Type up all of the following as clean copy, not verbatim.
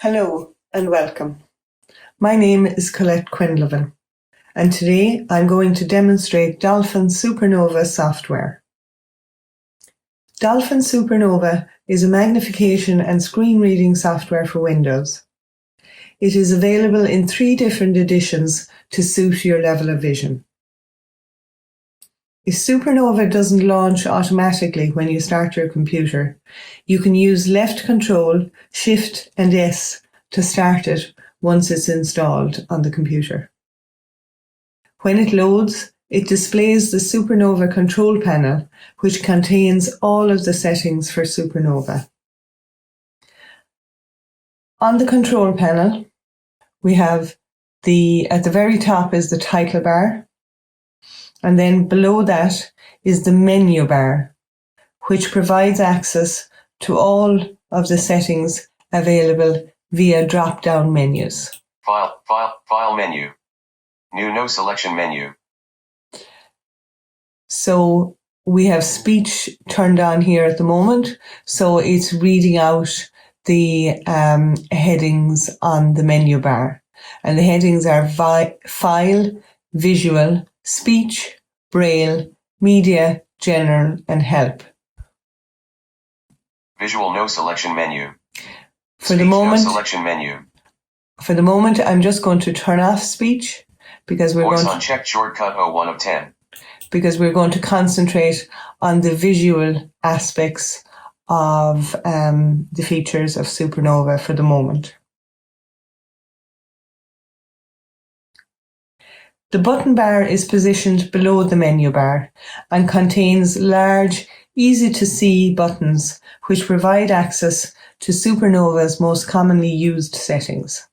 Hello and welcome. My name is Colette Quinlivan, and today I'm going to demonstrate Dolphin SuperNova software. Dolphin SuperNova is a magnification and screen reading software for Windows. It is available in 3 different editions to suit your level of vision. If SuperNova doesn't launch automatically when you start your computer, you can use left control, Shift and S to start it once it's installed on the computer. When it loads, it displays the SuperNova control panel, which contains all of the settings for SuperNova. On the control panel, we have at the very top is the title bar, and then below that is the menu bar, which provides access to all of the settings available via drop-down menus. File menu. New no selection menu. So we have speech turned on here at the moment, so it's reading out the headings on the menu bar. And the headings are File, Visual, Speech, Braille, Media, General, and Help. Visual no selection menu. For the moment, no selection menu. For the moment, I'm just going to turn off speech because we're Voice going unchecked shortcut 01 of 10. Because we're going to concentrate on the visual aspects of the features of SuperNova for the moment. The button bar is positioned below the menu bar and contains large, easy-to-see buttons which provide access to SuperNova's most commonly used settings.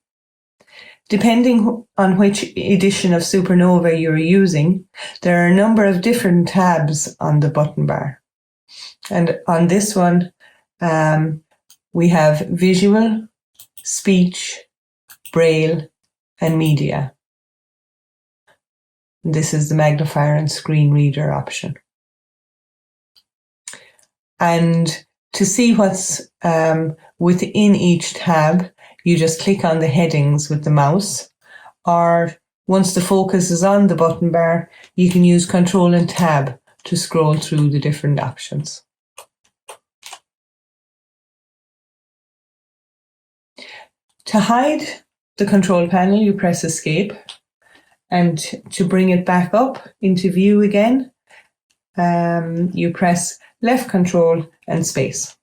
Depending on which edition of SuperNova you're using, there are a number of different tabs on the button bar. And on this one, we have Visual, Speech, Braille, and Media. This is the magnifier and screen reader option. And to see what's within each tab, you just click on the headings with the mouse, or once the focus is on the button bar, you can use Control and Tab to scroll through the different options. To hide the control panel, you press Escape, and to bring it back up into view again, you press left control and space.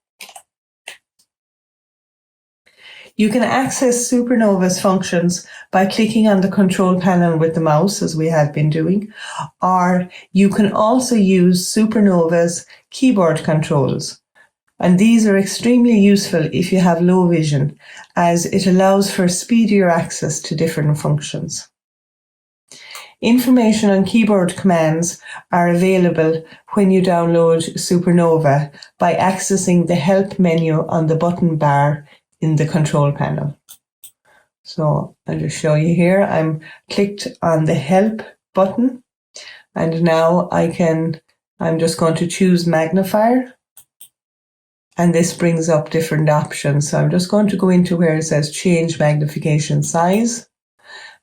You can access SuperNova's functions by clicking on the control panel with the mouse, as we have been doing, or you can also use SuperNova's keyboard controls. And these are extremely useful if you have low vision, as it allows for speedier access to different functions. Information on keyboard commands are available when you download SuperNova by accessing the Help menu on the button bar in the control panel. So I'll just show you here. I'm clicked on the Help button, and now I'm just going to choose Magnifier, and this brings up different options. So I'm just going to go into where it says Change Magnification Size.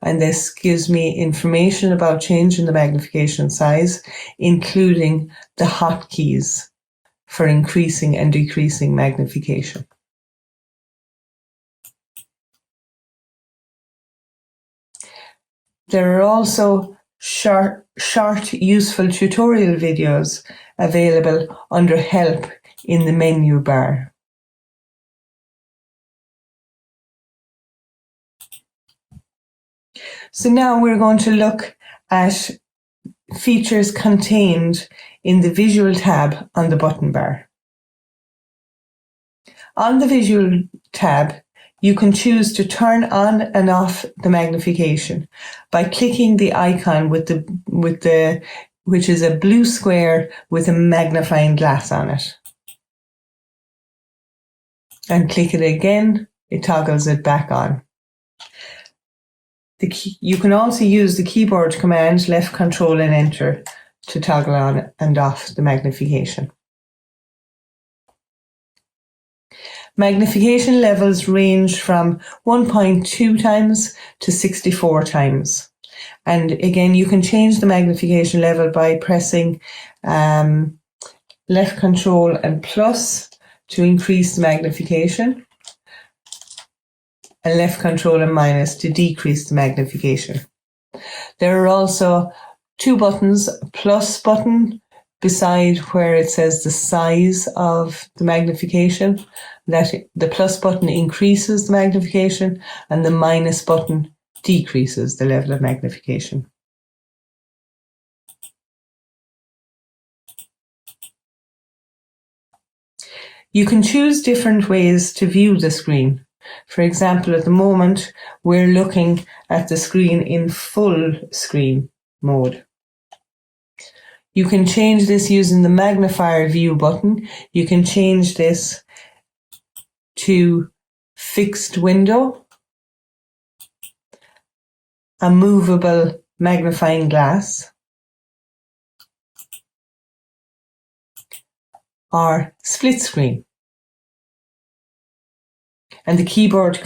And this gives me information about changing the magnification size, including the hotkeys for increasing and decreasing magnification. There are also short useful tutorial videos available under Help in the menu bar. So now we're going to look at features contained in the Visual tab on the button bar. On the Visual tab, you can choose to turn on and off the magnification by clicking the icon which is a blue square with a magnifying glass on it. And click it again, it toggles it back on. You can also use the keyboard command left control and enter to toggle on and off the magnification. Magnification levels range from 1.2 times to 64 times. And again, you can change the magnification level by pressing left control and plus to increase the magnification, and left control and minus to decrease the magnification. There are also two buttons, a plus button beside where it says the size of the magnification, that the plus button increases the magnification and the minus button decreases the level of magnification. You can choose different ways to view the screen. For example, at the moment, we're looking at the screen in full screen mode. You can change this using the magnifier view button. You can change this to fixed window, a movable magnifying glass, or split screen. And the keyboard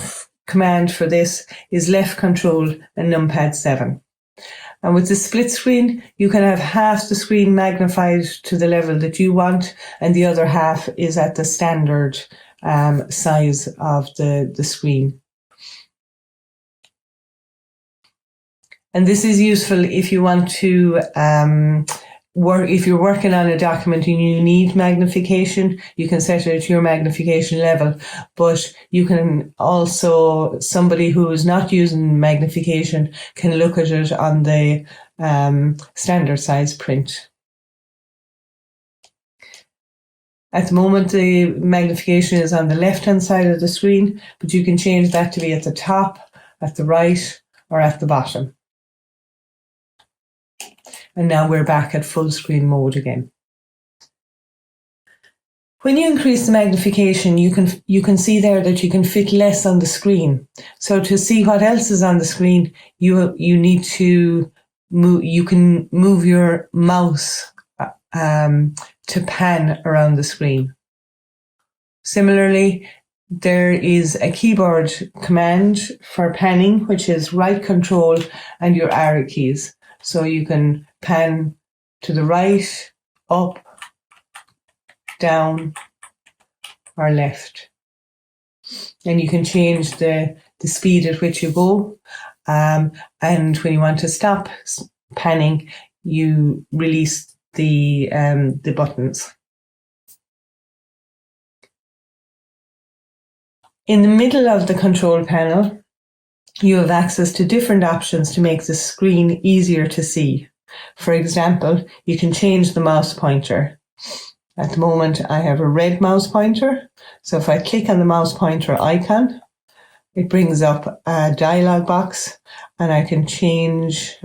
command for this is left control and numpad 7. And with the split screen, you can have half the screen magnified to the level that you want, and the other half is at the standard size of the screen. And this is useful if you want to if you're working on a document and you need magnification, you can set it to your magnification level. But you can also, somebody who is not using magnification can look at it on the standard size print. At the moment, the magnification is on the left-hand side of the screen, but you can change that to be at the top, at the right, or at the bottom. And now we're back at full screen mode again. When you increase the magnification, you can see there that you can fit less on the screen. So to see what else is on the screen, you need to move. You can move your mouse to pan around the screen. Similarly, there is a keyboard command for panning, which is right control and your arrow keys. So you can pan to the right, up, down, or left. And you can change the speed at which you go. And when you want to stop panning, you release the buttons. In the middle of the control panel, you have access to different options to make the screen easier to see. For example, you can change the mouse pointer. At the moment, I have a red mouse pointer. So if I click on the mouse pointer icon, it brings up a dialog box, and I can choose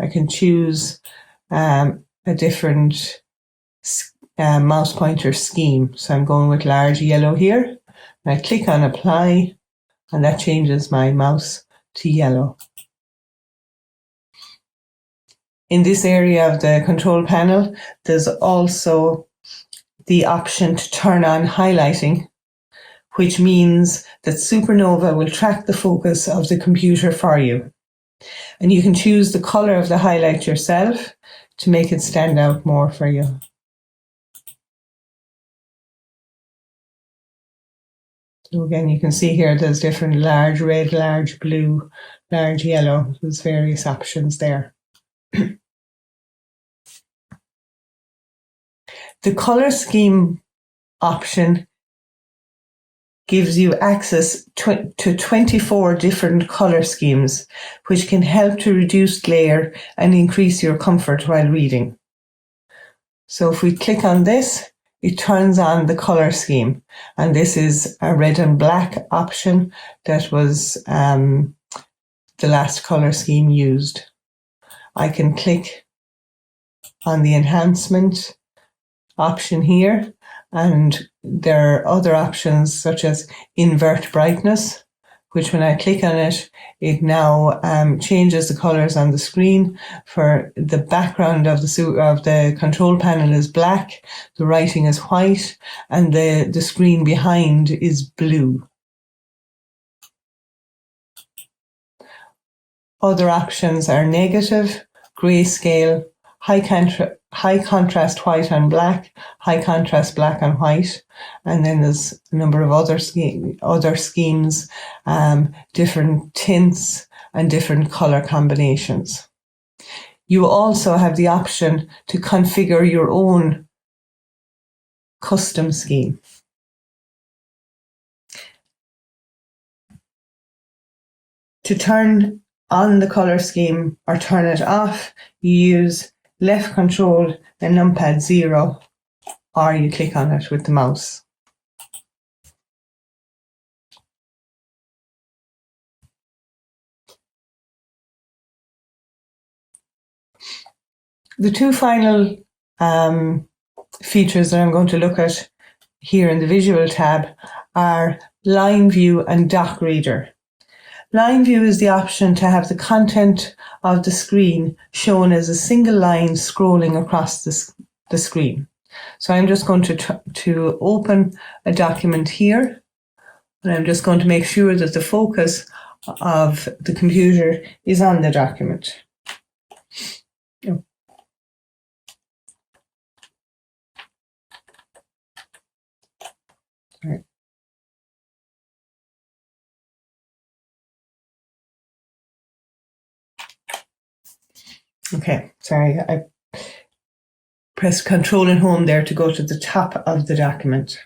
a different mouse pointer scheme. So I'm going with large yellow here. And I click on apply, and that changes my mouse to yellow. In this area of the control panel, there's also the option to turn on highlighting, which means that SuperNova will track the focus of the computer for you. And you can choose the color of the highlight yourself to make it stand out more for you. So again, you can see here there's different large red, large blue, large yellow. There's various options there. The color scheme option gives you access to 24 different color schemes, which can help to reduce glare and increase your comfort while reading. So if we click on this, it turns on the color scheme. And this is a red and black option that was the last color scheme used. I can click on the enhancement option here, and there are other options such as invert brightness, which when I click on it, it now changes the colors on the screen. For the background of the control panel is black, the writing is white, and the screen behind is blue. Other options are negative, grayscale, high contrast white and black, high contrast black and white, and then there's a number of other schemes, different tints and different color combinations. You also have the option to configure your own custom scheme. To turn on the color scheme or turn it off, you use left control and numpad 0, or you click on it with the mouse. The two final features that I'm going to look at here in the Visual tab are Line View and Doc Reader. Line View is the option to have the content of the screen shown as a single line scrolling across the screen. So I'm just going to open a document here, and I'm just going to make sure that the focus of the computer is on the document. Oh. All right. Okay, sorry, I pressed Control and Home there to go to the top of the document.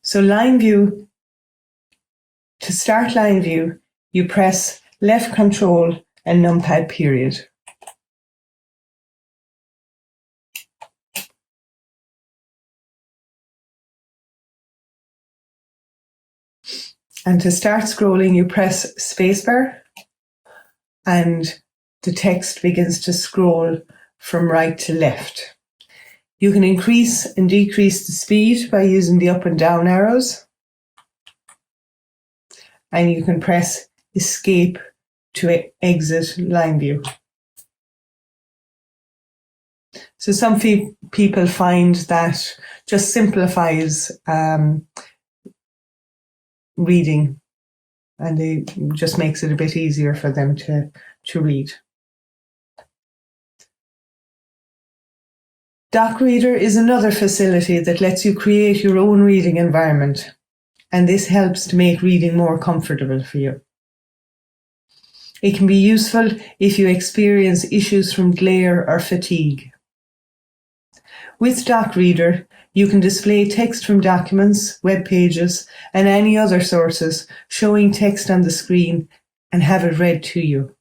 So Line View, to start Line View, you press left Control and numpad period. And to start scrolling, you press spacebar, and the text begins to scroll from right to left. You can increase and decrease the speed by using the up and down arrows, and you can press Escape to exit Line View. So some people find that just simplifies reading, and it just makes it a bit easier for them to read. Doc Reader is another facility that lets you create your own reading environment, and this helps to make reading more comfortable for you. It can be useful if you experience issues from glare or fatigue. With Doc Reader, you can display text from documents, web pages, and any other sources showing text on the screen and have it read to you.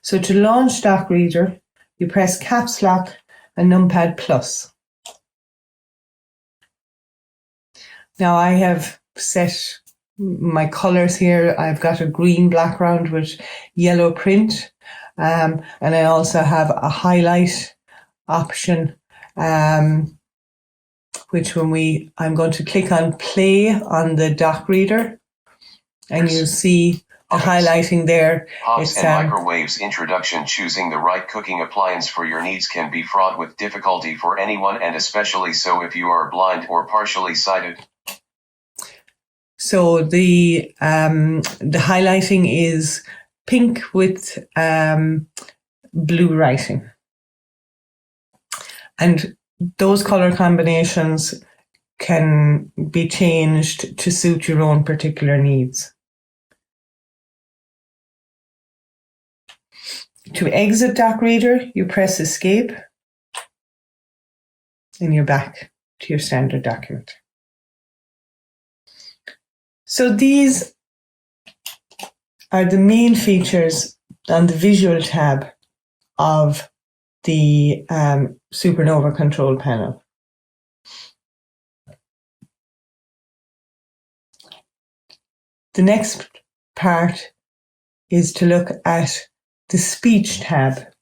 So to launch Doc Reader, you press Caps Lock and numpad plus. Now I have set my colors here. I've got a green background with yellow print, and I also have a highlight option, which I'm going to click on play on the Doc Reader, and you'll see the highlighting there. Hobs and microwaves introduction. Choosing the right cooking appliance for your needs can be fraught with difficulty for anyone, and especially so if you are blind or partially sighted. So the highlighting is pink with blue writing, and those color combinations can be changed to suit your own particular needs. To exit Doc Reader, you press Escape, and you're back to your standard document. So these are the main features on the Visual tab of the SuperNova control panel. The next part is to look at the Speech tab.